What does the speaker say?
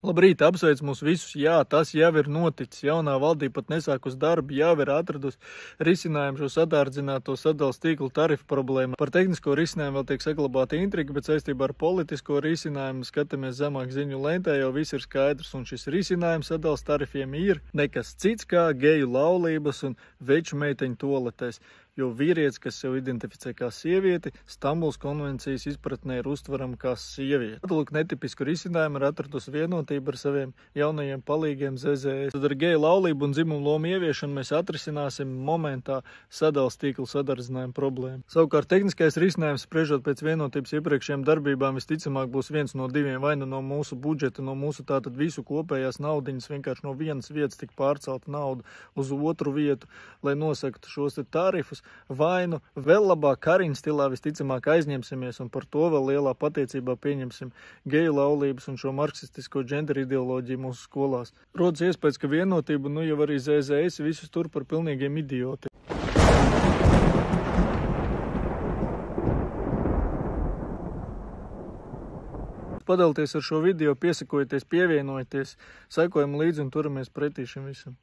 Labrīt, apsveic mūs visus, jā, tas jau ir noticis, jaunā valdība pat nesāk uz darbu, jau ir atradusi risinājumu šo sadārdzināto sadales tīklu tarifu problēmu. Par tehnisko risinājumu vēl tiek saglabāta intriga, bet saistībā ar politisko risinājumu skatāmies zemāk ziņu lentē, jau viss ir skaidrs, un šis risinājums sadales tarifiem ir nekas cits kā geju laulības un veču meiteņu toaletēs. Jo vīrietis, kas sev identificē kā sievieti, Stambulas konvencijas izpratnē ir uztverama kā sieviete. Lūk, netipisku risinājumu ir atradusi vienotība ar saviem jaunajiem palīgiem ZZS. Tad ar geju laulību un dzimumu lomu ieviešanu mēs atrisināsim momentā sadales tīklu sadardzinājumu problēmu. Savukārt tehniskais risinājums, spriežot pēc vienotības iepriekšējām darbībām, visticamāk būs viens no diviem, vai nu no mūsu budžeta, no mūsu tātad visu kopējās naudiņas, vienkārši no vienas vietas tik pārcelt naudu uz otru vietu, lai nosaktu šos tarifus. Vai nu vēl labāk Kariņa stilā visticamāk aizņemsimies un par to vēl lielā pateicībā pieņemsim geju laulības un šo marksistisko dženderu ideoloģiju mūsu skolās. Rodas iespējas, ka vienotība, nu jau arī ZZS visus tur par pilnīgiem idiotiem. Padalieties ar šo video, piesakojieties, pievienojieties, sekojam līdzi un turamies pretī šim visam.